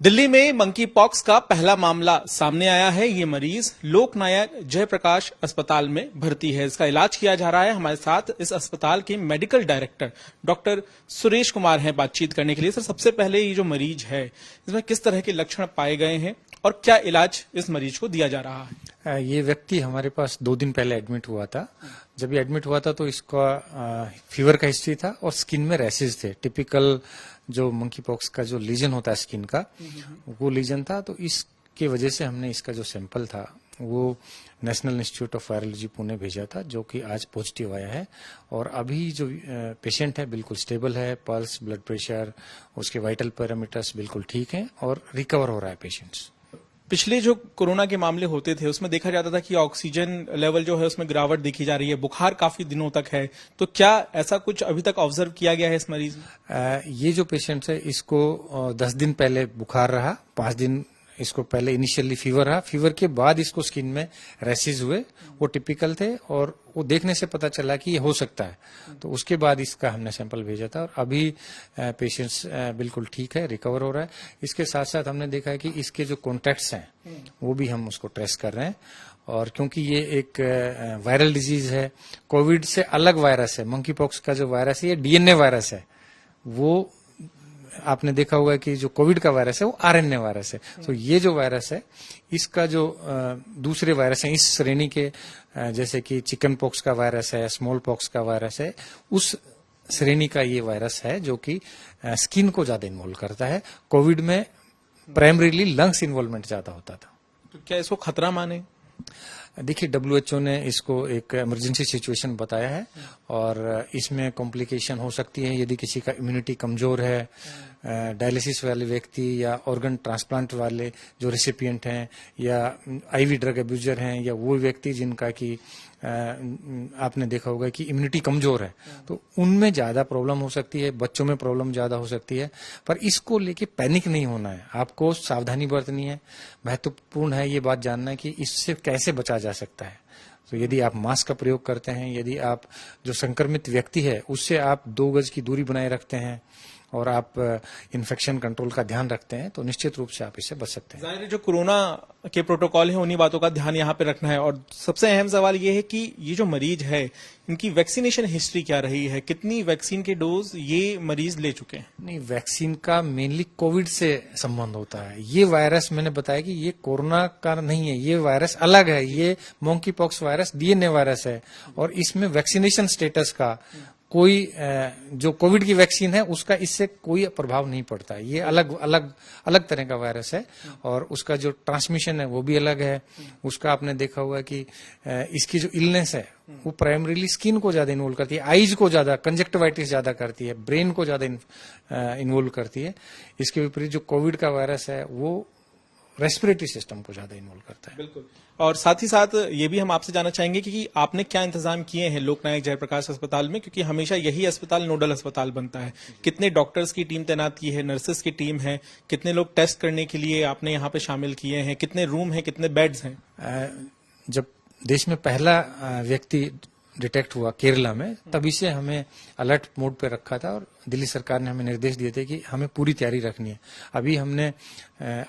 दिल्ली में monkey pox का पहला मामला सामने आया है। ये मरीज लोकनायक जयप्रकाश अस्पताल में भर्ती है। इसका इलाज किया जा रहा है। हमारे साथ इस अस्पताल के medical director doctor Suresh Kumar हैं बातचीत करने के लिए। सर, सबसे पहले ये जो मरीज है, इसमें किस तरह के लक्षण पाए गए हैं और क्या इलाज इस मरीज को दिया जा रहा है? ये व्यक्ति हमारे पास 2 दिन पहले एडमिट हुआ था। जब ये एडमिट हुआ था तो इसका फीवर का हिस्ट्री था और स्किन में रैशेज थे। टिपिकल जो मंकी पॉक्स का जो लीजन होता है स्किन का, वो लीजन था। तो इसके वजह से हमने इसका जो सैंपल था वो national institute of virology Pune भेजा था, जो कि आज पॉजिटिव आया है। और अभी जो पेशेंट है बिल्कुल स्टेबल है। पल्स, ब्लड प्रेशर, उसके वाइटल पैरामीटर्स बिल्कुल ठीक हैं और रिकवर हो रहा है पेशेंट्स। पिछले जो कोरोना के मामले होते थे उसमें देखा जाता था कि ऑक्सीजन लेवल जो है उसमें गिरावट देखी जा रही है, बुखार काफी दिनों तक है। तो क्या ऐसा कुछ अभी तक ऑब्जर्व किया गया है इस मरीज में? ये जो पेशेंट है इसको 10 दिन पहले बुखार रहा, 5 दिन इसको पहले इनिशियली फीवर रहा। फीवर के बाद इसको स्किन में रैशेज हुए, वो टिपिकल थे और वो देखने से पता चला कि ये हो सकता है। तो उसके बाद इसका हमने सैंपल भेजा था और अभी पेशेंट्स बिल्कुल ठीक है, रिकवर हो रहा है। इसके साथ साथ हमने देखा है कि इसके जो कॉन्टैक्ट्स हैं वो भी हम उसको ट्रेस कर रहे हैं। और क्योंकि ये एक वायरल डिजीज है, कोविड से अलग वायरस है। मंकी पॉक्स का जो वायरस है ये डीएनए वायरस है। वो आपने देखा होगा कि जो कोविड का वायरस है वो आरएनए वायरस है। तो ये जो वायरस है इसका जो दूसरे वायरस है इस श्रेणी के, जैसे कि चिकन पॉक्स का वायरस है, स्मॉल पॉक्स का वायरस है, उस श्रेणी का ये वायरस है जो कि स्किन को ज्यादा इन्वॉल्व करता है। कोविड में प्राइमरीली लंग्स इन्वॉल्वमेंट ज्यादा होता था। तो क्या इसको खतरा माने? देखिए, WHO ने इसको एक इमरजेंसी सिचुएशन बताया है और इसमें कॉम्प्लिकेशन हो सकती है यदि किसी का इम्यूनिटी कमजोर है, डायलिसिस वाले व्यक्ति या ऑर्गन ट्रांसप्लांट वाले जो रेसिपिएंट हैं, या आईवी ड्रग अब्यूजर हैं, या वो व्यक्ति जिनका कि आपने देखा होगा कि इम्यूनिटी कमजोर है, तो उनमें ज्यादा प्रॉब्लम हो सकती है। बच्चों में प्रॉब्लम ज्यादा हो सकती है। पर इसको लेके पैनिक नहीं होना है, आपको सावधानी बरतनी है। महत्वपूर्ण है ये बात जानना है कि इससे कैसे बचा जा सकता है। तो यदि आप मास्क का प्रयोग करते हैं, यदि आप जो संक्रमित व्यक्ति है उससे आप 2 गज की दूरी बनाए रखते हैं और आप इन्फेक्शन कंट्रोल का ध्यान रखते हैं, तो निश्चित रूप से आप इससे बच सकते हैं। जाहिर है जो कोरोना के प्रोटोकॉल है उन्हीं बातों का ध्यान यहाँ पे रखना है। और सबसे अहम सवाल ये है कि ये जो मरीज है इनकी वैक्सीनेशन हिस्ट्री क्या रही है? कितनी वैक्सीन के डोज ये मरीज ले चुके हैं? नहीं, वैक्सीन का मेनली कोविड से संबंध होता है। ये वायरस मैंने बताया कि ये कोरोना का नहीं है, ये वायरस अलग है। ये monkey pox virus DNA virus है और इसमें वैक्सीनेशन स्टेटस का कोई जो कोविड की वैक्सीन है उसका इससे कोई प्रभाव नहीं पड़ता। ये अलग तरह का वायरस है और उसका जो ट्रांसमिशन है वो भी अलग है। उसका आपने देखा होगा कि इसकी जो इलनेस है वो प्राइमरीली स्किन को ज्यादा इन्वॉल्व करती है, आईज को ज्यादा, कंजक्टिवाइटिस ज्यादा करती है, ब्रेन को ज्यादा इन्वॉल्व करती है। इसके विपरीत जो कोविड का वायरस है वो रेस्पिरेटरी सिस्टम को ज्यादा इन्वॉल्व करता है। बिल्कुल। और साथ ही साथ ये भी हम आपसे जानना चाहेंगे कि आपने क्या इंतजाम किए हैं लोकनायक जयप्रकाश अस्पताल में, क्योंकि हमेशा यही अस्पताल नोडल अस्पताल बनता है। कितने डॉक्टर्स की टीम तैनात की है, नर्सेस की टीम है, कितने लोग टेस्ट करने के लिए आपने यहाँ पे शामिल किए हैं, कितने रूम हैं, कितने बेड्स हैं? जब देश में पहला व्यक्ति डिटेक्ट हुआ केरला में, तभी से हमें अलर्ट मोड पे रखा था और दिल्ली सरकार ने हमें निर्देश दिए थे कि हमें पूरी तैयारी रखनी है। अभी हमने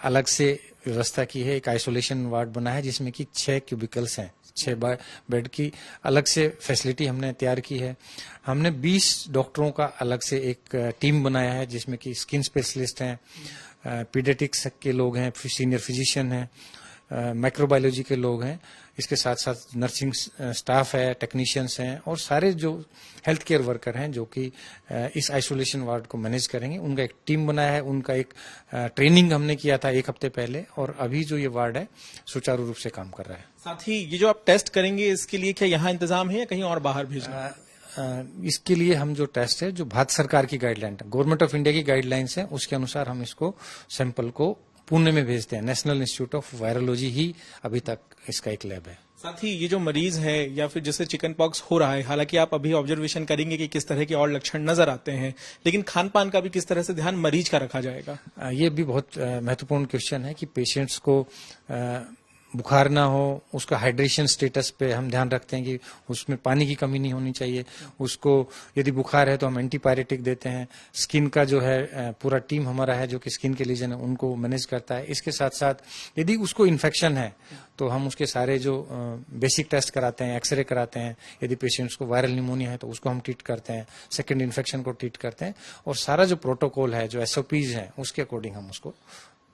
अलग से व्यवस्था की है, एक आइसोलेशन वार्ड बना है जिसमें कि 6 क्यूबिकल्स हैं, 6 बेड की अलग से फैसिलिटी हमने तैयार की है। हमने 20 डॉक्टरों का अलग से एक टीम बनाया है जिसमें कि स्किन स्पेशलिस्ट हैं, पीडियाट्रिक्स के लोग हैं, सीनियर फिजिशियन हैं, माइक्रोबायोलॉजी के लोग हैं। इसके साथ साथ नर्सिंग स्टाफ है, टेक्नीशियंस हैं और सारे जो हेल्थ केयर वर्कर हैं जो कि इस आइसोलेशन वार्ड को मैनेज करेंगे। उनका एक टीम बनाया है, उनका एक ट्रेनिंग हमने किया था 1 हफ्ते पहले और अभी जो ये वार्ड है सुचारू रूप से काम कर रहा है। साथ ही ये जो आप टेस्ट करेंगे इसके लिए क्या यहाँ इंतजाम है या कहीं और बाहर भेजना? इसके लिए हम जो टेस्ट है, जो भारत सरकार की गाइडलाइन, गवर्नमेंट ऑफ इंडिया की गाइडलाइंस है, उसके अनुसार हम इसको सैंपल को पुणे में भेजते हैं। नेशनल इंस्टीट्यूट ऑफ वायरोलॉजी ही अभी तक इसका एक लैब है। साथ ही ये जो मरीज है या फिर जिससे चिकन पॉक्स हो रहा है, हालांकि आप अभी ऑब्जर्वेशन करेंगे कि किस तरह के और लक्षण नजर आते हैं, लेकिन खान पान का भी किस तरह से ध्यान मरीज का रखा जाएगा? ये भी बहुत महत्वपूर्ण क्वेश्चन है कि पेशेंट्स को बुखार ना हो, उसका हाइड्रेशन स्टेटस पे हम ध्यान रखते हैं कि उसमें पानी की कमी नहीं होनी चाहिए। उसको यदि बुखार है तो हम एंटीपायरेटिक देते हैं। स्किन का जो है पूरा टीम हमारा है जो कि स्किन के लीजन है उनको मैनेज करता है। इसके साथ साथ यदि उसको इन्फेक्शन है तो हम उसके सारे जो बेसिक टेस्ट कराते हैं, एक्सरे कराते हैं। यदि पेशेंट्स को वायरल निमोनिया है तो उसको हम ट्रीट करते हैं, सेकेंड इन्फेक्शन को ट्रीट करते हैं, और सारा जो प्रोटोकॉल है, जो SOPs है, उसके अकॉर्डिंग हम उसको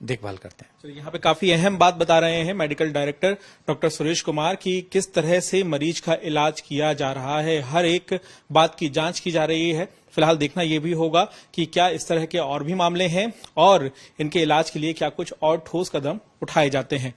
देखभाल करते हैं। तो यहाँ पे काफी अहम बात बता रहे हैं medical director doctor Suresh Kumar कि किस तरह से मरीज का इलाज किया जा रहा है, हर एक बात की जांच की जा रही है। फिलहाल देखना यह भी होगा कि क्या इस तरह के और भी मामले हैं और इनके इलाज के लिए क्या कुछ और ठोस कदम उठाए जाते हैं।